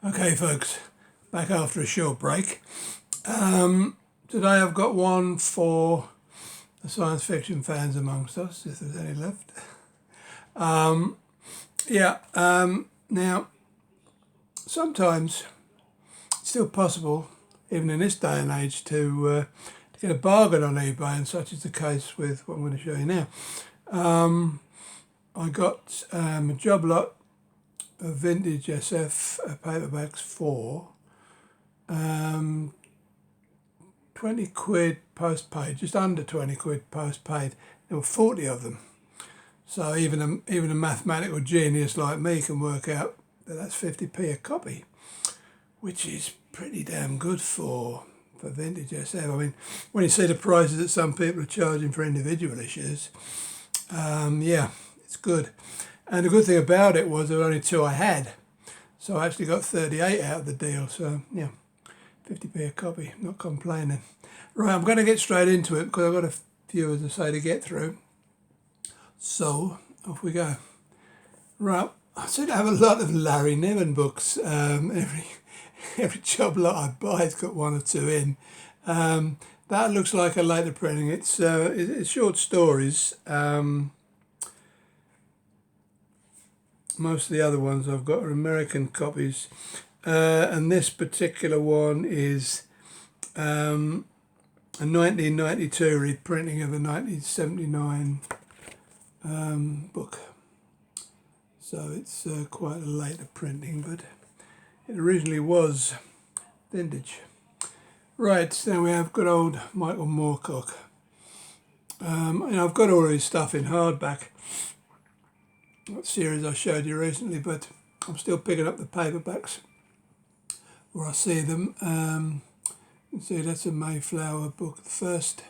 Okay folks, back after a short break. Today I've got one for the science fiction fans amongst us, if there's any left. Now, sometimes it's still possible, even in this day and age, to get a bargain on eBay, and such is the case with what I'm going to show you now. I got a Joblot of vintage SF paperbacks 4, 20 quid post-paid, just under 20 quid post-paid. There were 40 of them. So even a mathematical genius like me can work out that that's 50p a copy, which is pretty damn good for vintage SF. I mean, when you see the prices that some people are charging for individual issues, yeah, it's good. And the good thing about it was there were only 2 I had. So I actually got 38 out of the deal. So, yeah, 50p a copy, not complaining. Right, I'm going to get straight into it because I've got a few, as I say, to get through. So, off we go. Right, I seem to have a lot of Larry Niven books. Every Joblot I buy has got 1 or 2 in. That looks like a later printing. It's short stories. Most of the other ones I've got are American copies, and this particular one is a 1992 reprinting of a 1979 book. So it's quite a later printing, but it originally was vintage. Right, so we have good old Michael Moorcock. And I've got all his stuff in hardback, that series I showed you recently, but I'm still picking up the paperbacks where I see them. You can see that's a Mayflower book, the first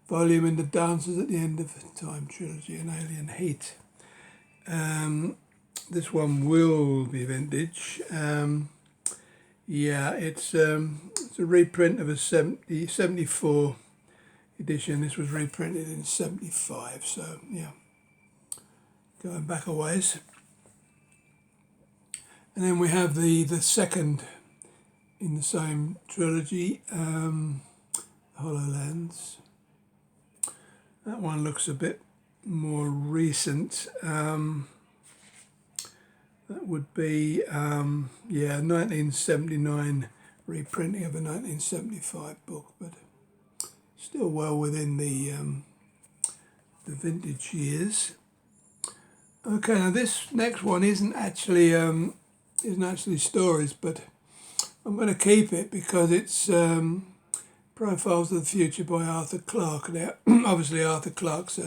volume in the Dances at the End of Time trilogy, an Alien Heat. This one will be vintage. Yeah, it's a reprint of a 74 edition. This was reprinted in 75, so yeah, going back a ways. And then we have the second in the same trilogy, HoloLands. That one looks a bit more recent. That would be, yeah, 1979 reprinting of a 1975 book, but still well within the vintage years. Okay, now this next one isn't actually stories, but I'm going to keep it because it's Profiles of the Future by Arthur Clarke. Now, obviously Arthur Clarke's,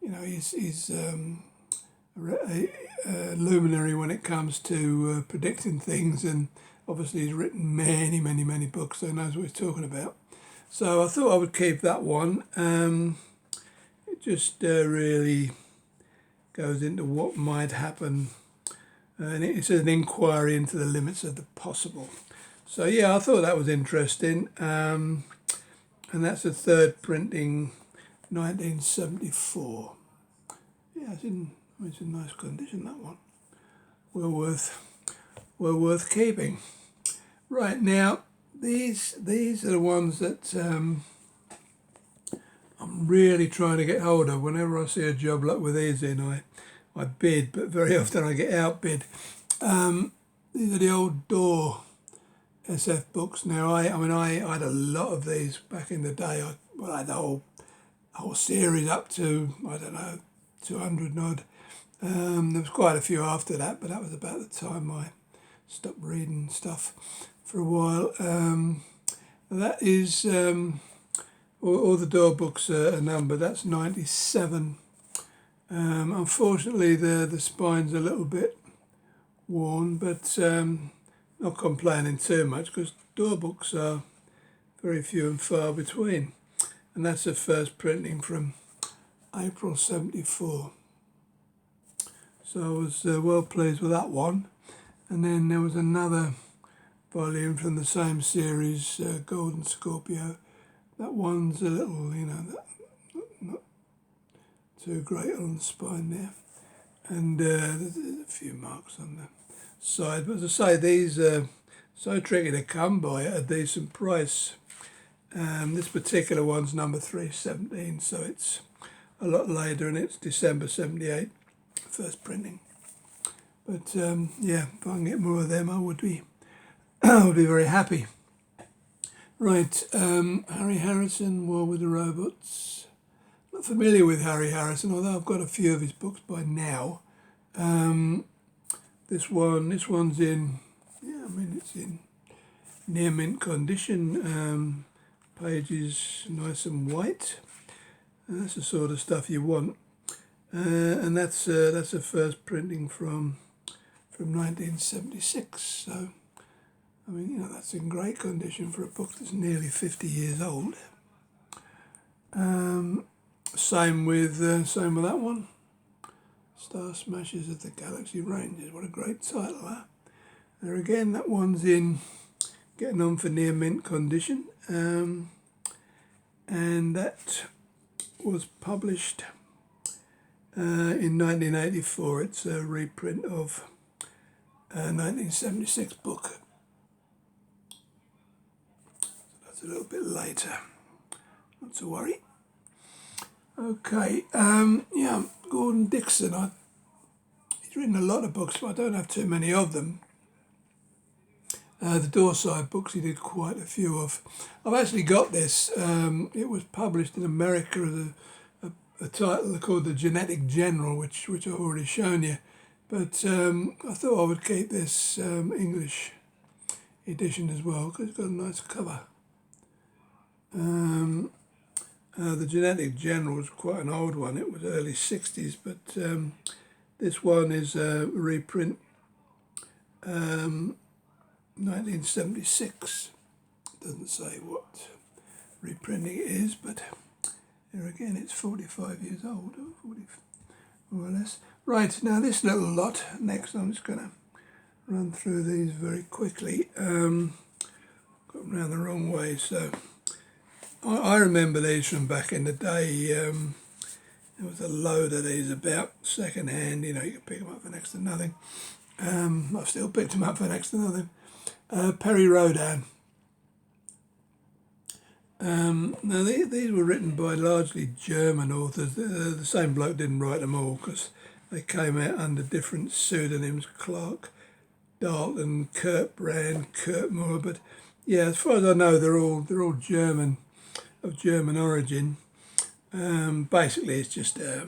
he's a luminary when it comes to predicting things, and obviously he's written many books, so he knows what he's talking about. So I thought I would keep that one. It just really goes into what might happen, and it's an inquiry into the limits of the possible. So yeah, I thought that was interesting, and that's the third printing, 1974. Yeah, it's in nice condition, that one. Well worth keeping. Right, now these are the ones that I'm really trying to get hold of. Whenever I see a Joblot with these in, I bid, but very often I get outbid. These are the old Door SF books. Now, I had a lot of these back in the day. I had the whole series up to, I don't know, 200 and odd. There was quite a few after that, but that was about the time I stopped reading stuff for a while. That is, all the Door books are numbered. That's 97. Unfortunately, the spine's a little bit worn, but not complaining too much because Door books are very few and far between. And that's the first printing from April 74. So I was well pleased with that one. And then there was another volume from the same series, Golden Scorpio. That one's a little, not too great on the spine there. And there's a few marks on side. But as I say, these are so tricky to come by at a decent price. This particular one's number 317, so it's a lot later, and it's December 78, first printing. But yeah, if I can get more of them, I would be very happy. Right, Harry Harrison, War with the Robots. Not familiar with Harry Harrison, although I've got a few of his books by now. This one's in, it's in near mint condition. Pages nice and white. And that's the sort of stuff you want. And that's a first printing from 1976. So, I mean, that's in great condition for a book that's nearly 50 years old. Same with that one. Star Smashers of the Galaxy Rangers. What a great title, huh? There again, that one's in getting on for near mint condition. And that was published in 1984. It's a reprint of a 1976 book. So that's a little bit later. Not to worry. Okay, Gordon Dixon. He's written a lot of books, but I don't have too many of them. The Doorside books he did quite a few of. I've actually got this. It was published in America as a title called The Genetic General, which I've already shown you. But I thought I would keep this English edition as well, because it's got a nice cover. The Genetic General was quite an old one. It was early 60s, but this one is a reprint, 1976. Doesn't say what reprinting it is, but here again it's 45 years old, or 40, more or less. Right, now this little lot, next I'm just going to run through these very quickly. Got them round the wrong way, so I remember these from back in the day. There was a load of these about second hand, you could pick them up for next to nothing. I've still picked them up for next to nothing. Perry Rodan. Now these were written by largely German authors. The same bloke didn't write them all because they came out under different pseudonyms: Clark Dalton, Kurt Brand, Kurt Moore. But yeah, as far as I know, they're all German, of German origin. Basically, it's just a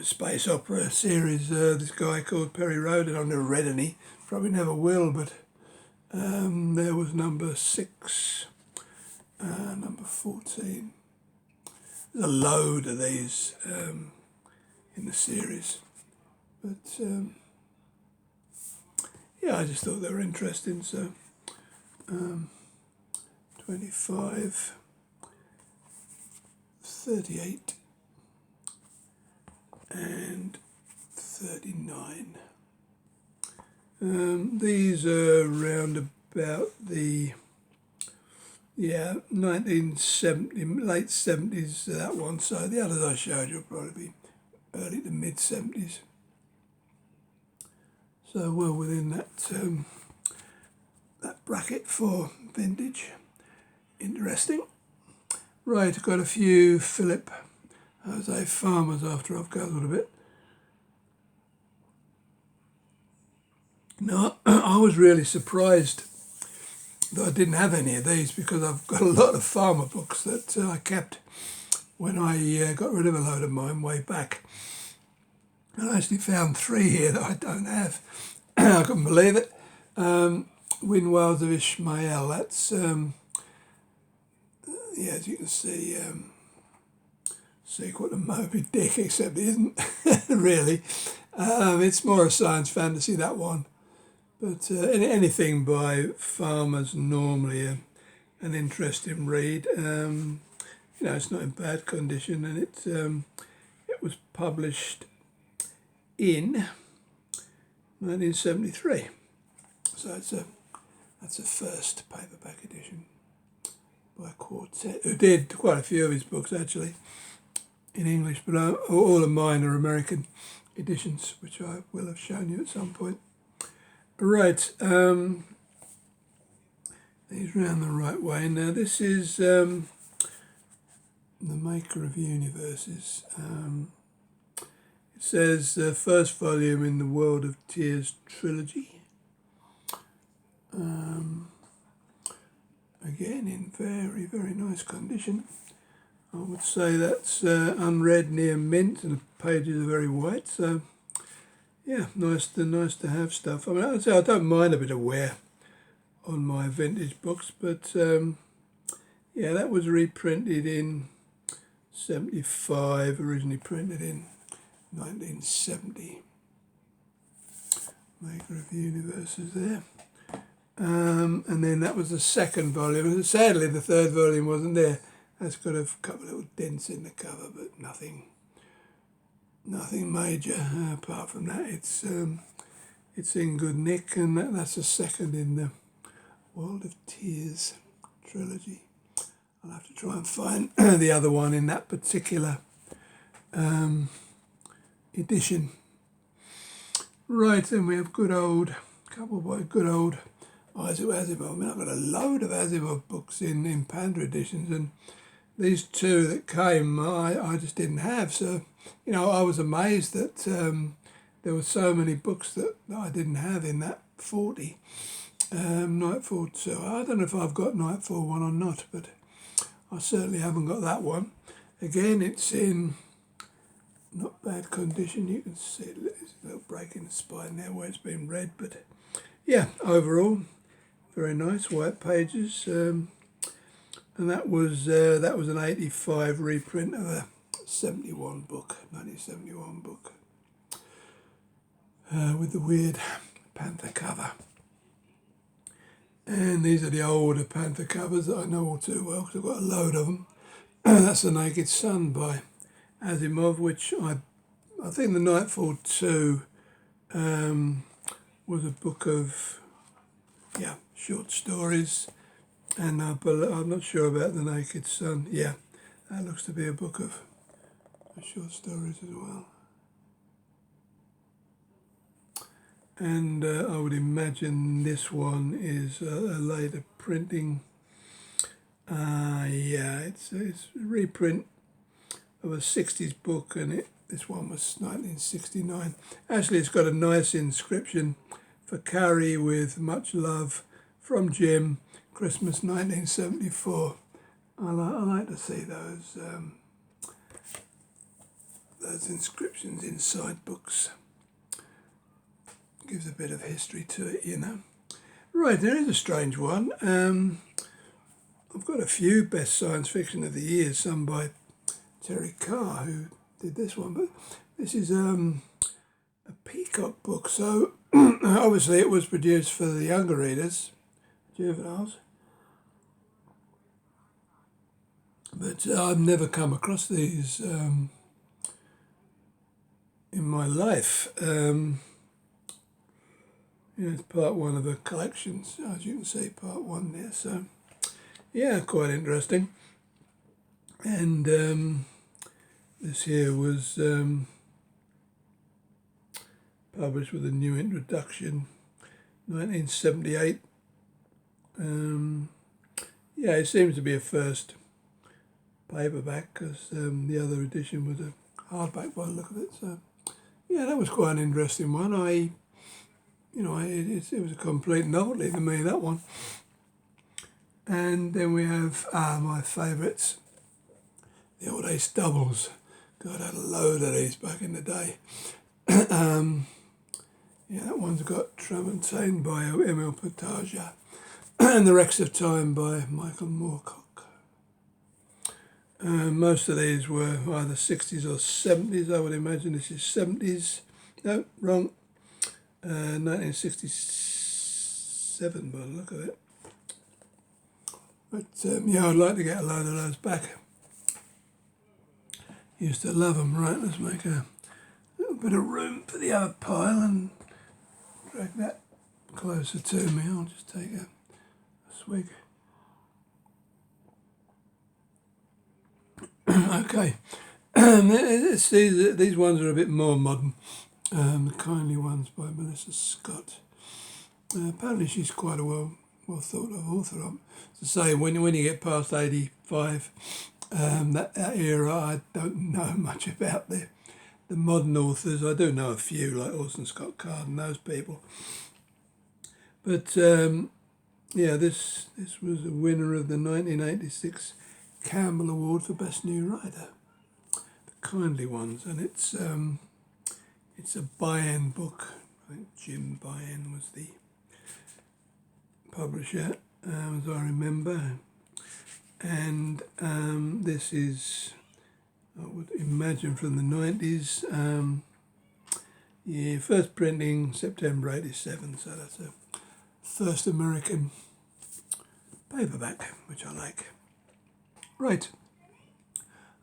space opera series. This guy called Perry Rodan. I've never read any, probably never will, but there was number 6, number 14. There's a load of these in the series, but yeah, I just thought they were interesting. So 25, 38 and 39. These are around about the 1970, late 70s, that one. So the others I showed you will probably be early to mid 70s. So well within that bracket for vintage. Interesting. Right, I've got a few Philip Jose Farmers after I've guzzled a bit. Now, I was really surprised that I didn't have any of these, because I've got a lot of farmer books that I kept when I got rid of a load of mine way back. And I actually found 3 here that I don't have. I couldn't believe it. Wind Wales of Ishmael, that's, as you can see, sequel to Moby Dick, except it isn't really. It's more a science fantasy, that one. But anything by farmers normally an interesting read. It's not in bad condition, and it was published in 1973. So that's a first paperback edition by Quartet, who did quite a few of his books actually in English, but all of mine are American editions, which I will have shown you at some point. Right, these round the right way. Now this is the maker of universes. It says first volume in the World of Tears trilogy. Again in very, very nice condition. I would say that's unread near mint, and the pages are very white. So yeah, nice to have stuff. I mean, I'd say I don't mind a bit of wear on my vintage books, but yeah, that was reprinted in 75, originally printed in 1970. Maker of Universes there. And then that was the second volume. Sadly, the third volume wasn't there. That's got a couple of little dents in the cover, but nothing major. Apart from that, it's in good nick, and that's the second in the World of Tears trilogy. I'll have to try and find the other one in that particular edition. Right, then we have good old Isaac Asimov. I mean, I've got a load of Asimov books in Panda editions, and these two that came, I just didn't have. So, you know, I was amazed that there were so many books that I didn't have in that 40. Nightfall 2. I don't know if I've got Nightfall 1 or not, but I certainly haven't got that one. Again, it's in not bad condition. You can see there's a little break in the spine there where it's been read, but yeah, overall, very nice white pages. And that was an 85 reprint of a 1971 book, with the weird panther cover. And these are the older panther covers that I know all too well because I've got a load of them. That's The Naked Sun by Asimov, which I think the Nightfall 2 was a book of short stories, and I'm not sure about The Naked Sun. Yeah, that looks to be a book of short stories as well. And I would imagine this one is a later printing. It's a reprint of a 60s book, and this one was 1969. Actually, it's got a nice inscription for Carrie with much love from Jim, Christmas 1974. I like to see those inscriptions inside books. Gives a bit of history to it, you know. Right, there is a strange one. I've got a few best science fiction of the year, some by Terry Carr, who did this one, but this is a Peacock book. So obviously it was produced for the younger readers, juveniles, but I've never come across these in my life. It's part one of a collection, as you can see, part one there. So, yeah, quite interesting. And this here was published with a new introduction, 1978. It seems to be a first paperback because the other edition was a hardback by the look of it. So, yeah, that was quite an interesting one. It was a complete novelty to me, that one. And then we have my favourites, the old Ace Doubles. God, I had a load of these back in the day. That one's got Tramontane by Emil Pataja and The Wrecks of Time by Michael Moorcock. Most of these were either 60s or 70s. I would imagine this is 70s. No, wrong. 1967 by the look of it. But I'd like to get a load of those back. Used to love them. Right, let's make a little bit of room for the other pile and drag that closer to me. I'll just take a swig. Okay. These ones are a bit more modern. The Kindly Ones by Melissa Scott. Apparently she's quite a well thought of author. To say when you get past 85, that era, I don't know much about the modern authors. I do know a few like Orson Scott Card and those people. But yeah, this was a winner of the 1986 Campbell Award for Best New Writer, the Kindly Ones, and it's a Baen book. I think Jim Baen was the publisher, as I remember, and this is, I would imagine, from the 90s. Yeah, first printing September 87, so that's a first American paperback, which I like. Right,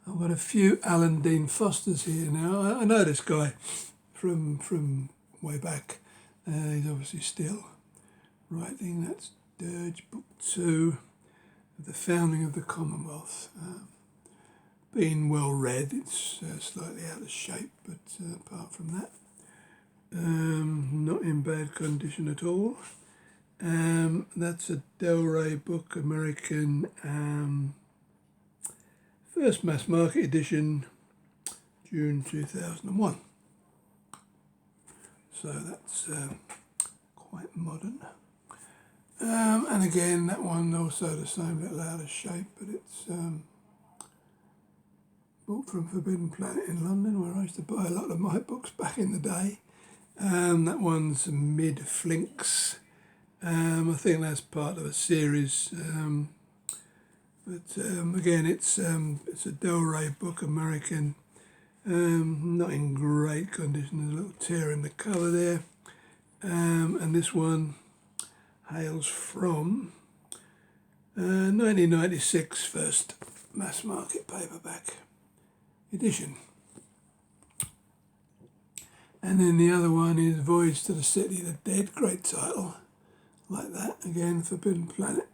I've got a few Alan Dean Fosters here now. I know this guy from way back. He's obviously still writing. That's Dirge, Book 2 of the Founding of the Commonwealth. Being well read, it's slightly out of shape, but apart from that, not in bad condition at all. That's a Del Rey book, American, first mass market edition, June 2001. So that's quite modern. And again, that one also the same, little out of shape, but it's bought from Forbidden Planet in London, where I used to buy a lot of my books back in the day. That one's mid-flinks. I think that's part of a series. But again, it's a Del Rey book, American. Not in great condition. There's a little tear in the cover there. And this one hails from 1996 first mass market paperback edition. And then the other one is Voyage to the City of the Dead, great title, like that, again, Forbidden Planet.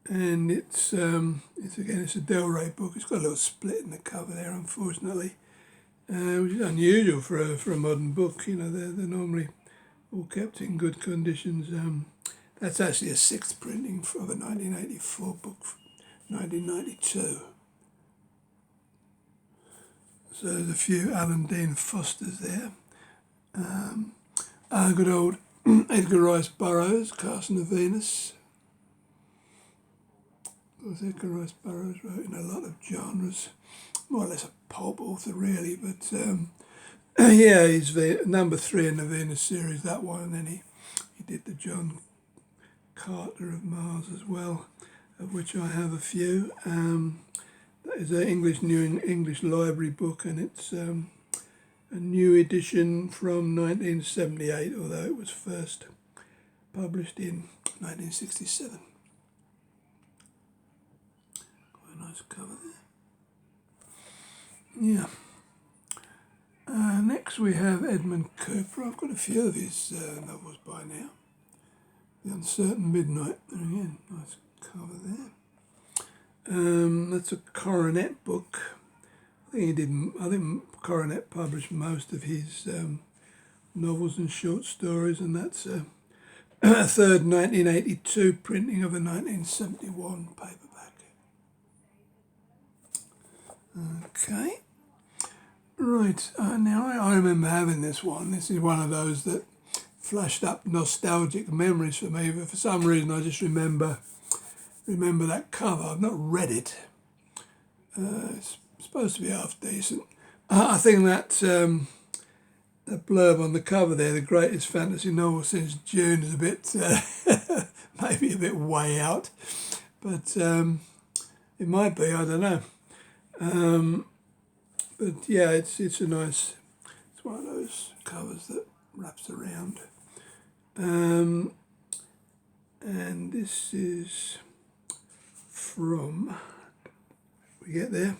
And it's a Del Rey book. It's got a little split in the cover there, unfortunately, which is unusual for a modern book. You know, they're normally all kept in good conditions. That's actually a sixth printing of a 1984 book, 1992. So there's a few Alan Dean Fosters there. Good old Edgar Rice Burrows, Castle of Venus. Of course, Edgar Rice Burrows wrote in a lot of genres, more or less a pulp author really, but yeah, he's number 3 in the Venus series, that one, and then he did the John Carter of Mars as well, of which I have a few. That is an New English Library book, and it's a new edition from 1978, although it was first published in 1967. Quite a nice cover there. Yeah. Next we have Edmund Cooper. I've got a few of his novels by now. The Uncertain Midnight. There again, nice cover there. That's a Coronet book. I think Coronet published most of his novels and short stories, and that's a third 1982 printing of a 1971 paperback. Okay. Right, now I remember having this one. This is one of those that flashed up nostalgic memories for me, but for some reason I just remember that cover. I've not read it. It's supposed to be half decent. I think that that blurb on the cover there, the greatest fantasy novel since June, is a bit maybe a bit way out, but it might be. I don't know. But yeah, it's a nice. It's one of those covers that wraps around. And this is from. We get there.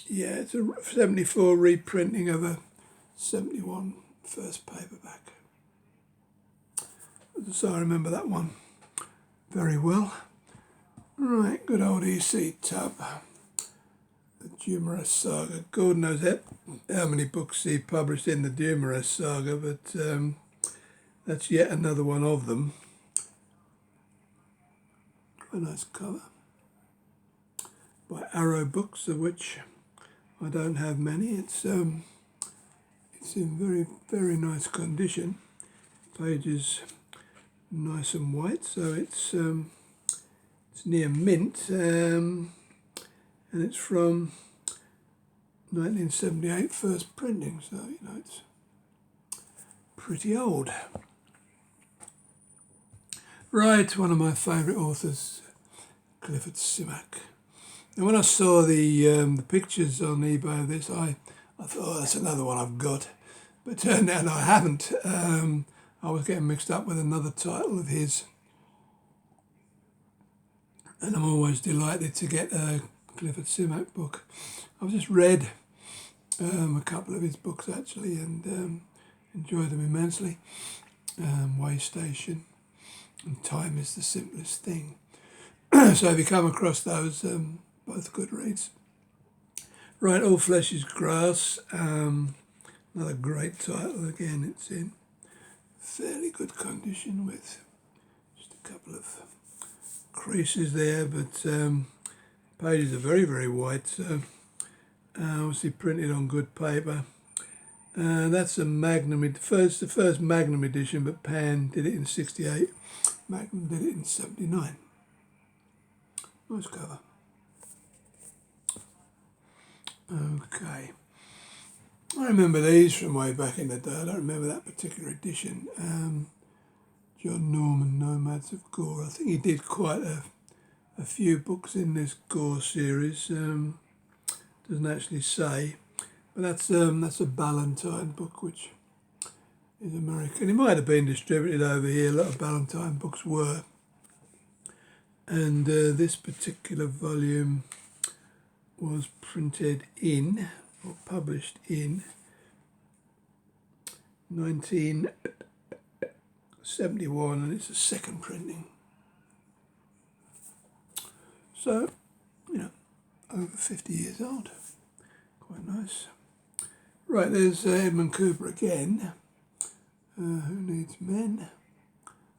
Yeah, it's a 74 reprinting of a 71 first paperback. So I remember that one very well. Right, good old EC Tub. the Tumorous Saga. God knows how many books he published in the Tumorous Saga, but that's yet another one of them. Quite a nice cover. By Arrow Books, of which I don't have many. It's in very, very nice condition. Pages nice and white, so it's near mint, and it's from 1978 first printing, so you know it's pretty old. Right, one of my favourite authors, Clifford Simak. And when I saw the pictures on eBay of this, I thought, oh, that's another one I've got. But turned out I haven't. I was getting mixed up with another title of his. And I'm always delighted to get a Clifford Simak book. I've just read a couple of his books actually and enjoyed them immensely. Way Station and Time is the Simplest Thing. So if you come across those, both good reads. Right, All Flesh is Grass. Another great title again. It's in fairly good condition with just a couple of creases there, but pages are very, very white, so obviously printed on good paper. That's a Magnum, the first Magnum edition, but Pan did it in 68, Magnum did it in 79. Nice cover. Okay. I remember these from way back in the day. I don't remember that particular edition. John Norman, Nomads of Core. I think he did quite a few books in this Gore series. Doesn't actually say, but that's a Ballantine book, which is American. It might have been distributed over here. A lot of Ballantine books were, and this particular volume was printed in, or published in, 1971, and it's a second printing. So, you know, over 50 years old. Quite nice. Right, there's Edmund Cooper again. Who Needs Men?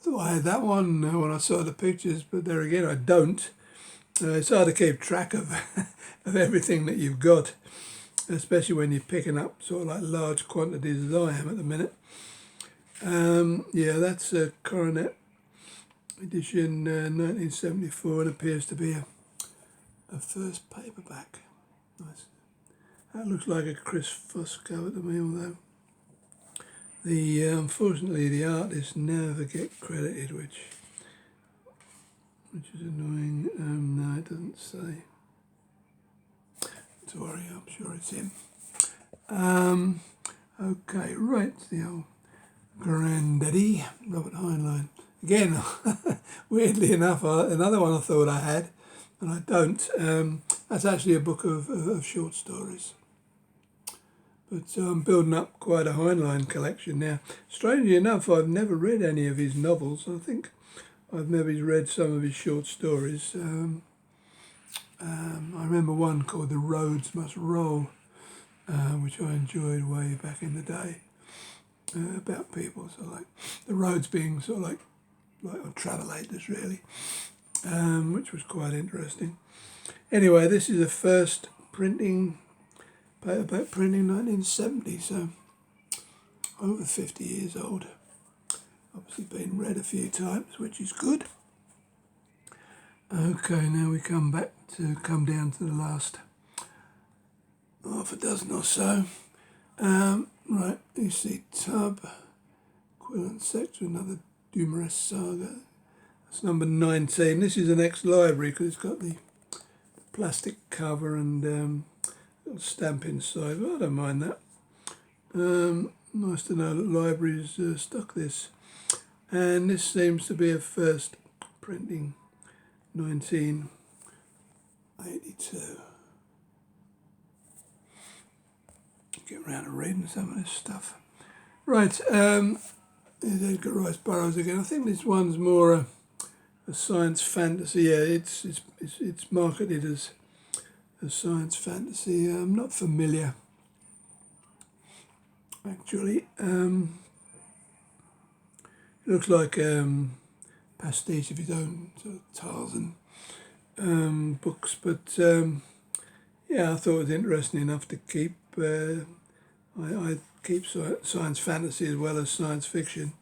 Thought I had that one when I saw the pictures, but there again I don't. It's hard to keep track of of everything that you've got, especially when you're picking up sort of like large quantities as I am at the minute. Yeah, that's a Coronet edition 1974 and appears to be a first paperback. Nice. That looks like a Chris Fuss cover to me, although unfortunately the artists never get credited, which is annoying. No, it doesn't say. Don't worry, I'm sure it's him. Okay, right, the old Granddaddy, Robert Heinlein. Again, weirdly enough, another one I thought I had, and I don't. That's actually a book of short stories. But I'm building up quite a Heinlein collection now. Strangely enough, I've never read any of his novels. I think I've maybe read some of his short stories. I remember one called The Rhodes Must Roll, which I enjoyed way back in the day, about people, so like the roads being sort of like on travelators really, which was quite interesting. Anyway, this is the first printing, paperback printing, 1970, so over 50 years old. Obviously been read a few times, which is good. Okay, now we come down to the last half a dozen or so. Right, you see Tub, equivalent sector, another Tumorous Saga. That's number 19. This is an ex-library because it's got the plastic cover and little stamp inside, but I don't mind that. Nice to know that libraries stock this. And this seems to be a first printing, 1982. Get around to reading some of this stuff. Right, there's Edgar Rice Burrows again. I think this one's more a science fantasy. Yeah, it's marketed as a science fantasy. I'm not familiar, actually. It looks like pastiche of his own sort of Tarzan books, but yeah, I thought it was interesting enough to keep. I keep science fantasy as well as science fiction,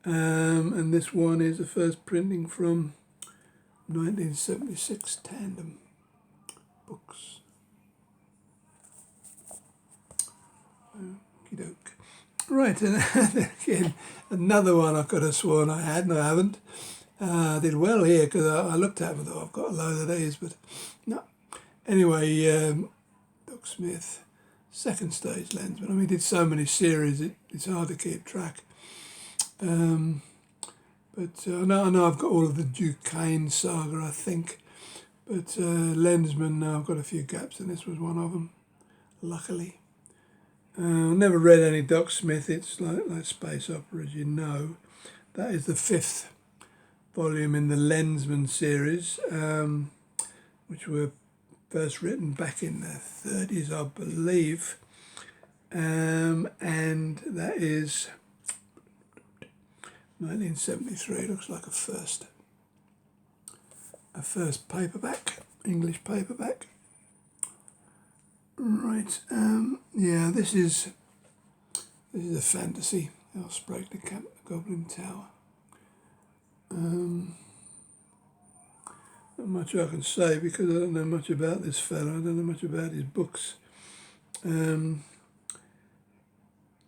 and this one is the first printing from 1976 Tandem books. Okie doke. Right, and again, another one I could have sworn I had, and I haven't. I did well here because I looked at them and thought I've got a load of these, but no. Anyway, Doc Smith, second stage lensman. I mean, he did so many series, it's hard to keep track. But I know I've got all of the Duquesne saga, I think. But Lensman, I've got a few gaps, and this was one of them, luckily. I've never read any Doc Smith. It's like space opera, as you know. That is the 5th volume in the Lensman series, which were first written back in the 30s, I believe. And that is 1973. Looks like a first paperback, English paperback. Right, yeah, this is a fantasy. I'll break the camp, the Goblin Tower. Not much I can say because I don't know much about this fellow. I don't know much about his books.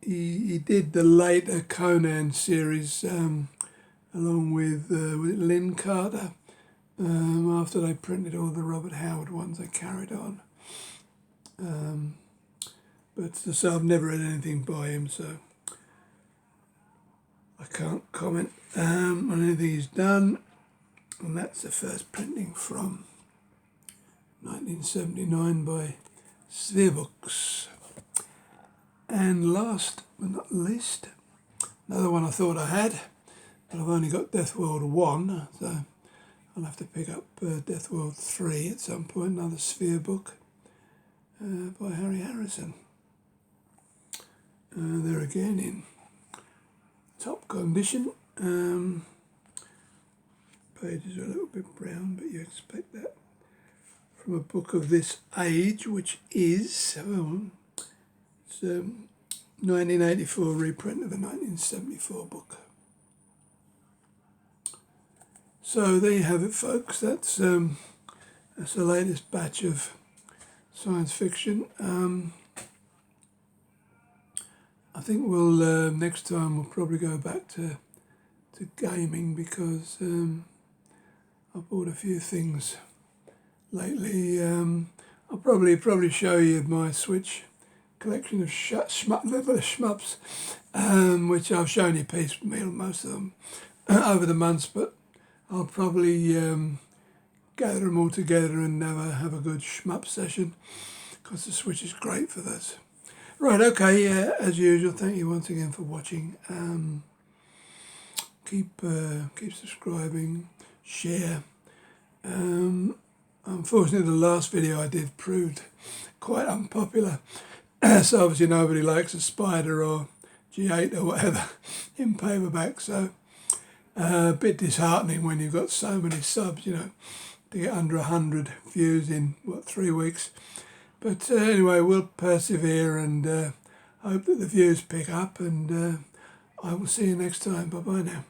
He did the later Conan series along with Lynn Carter. After they printed all the Robert Howard ones, they carried on. But so I've never read anything by him, so I can't comment on anything he's done. And that's the first printing from 1979 by Sphere Books. And last but not least, another one I thought I had, but I've only got Death World 1, so I'll have to pick up Death World 3 at some point, another Sphere book by Harry Harrison. There again in top condition. Pages are a little bit brown, but you expect that from a book of this age, which is it's 1984 reprint of a 1974 book. So there you have it, folks. That's the latest batch of science fiction. I think we'll next time we'll probably go back to gaming because I bought a few things lately. I'll probably show you my Switch collection of shmups, which I've shown you piecemeal most of them over the months, but I'll probably gather them all together and have a good shmup session because the Switch is great for this. Right, okay, as usual, thank you once again for watching. Keep subscribing, share. Unfortunately, the last video I did proved quite unpopular. So obviously nobody likes a Spider or G8 or whatever in paperback. So a bit disheartening when you've got so many subs, to get under 100 views in, 3 weeks. But anyway, we'll persevere and hope that the views pick up, and I will see you next time. Bye-bye now.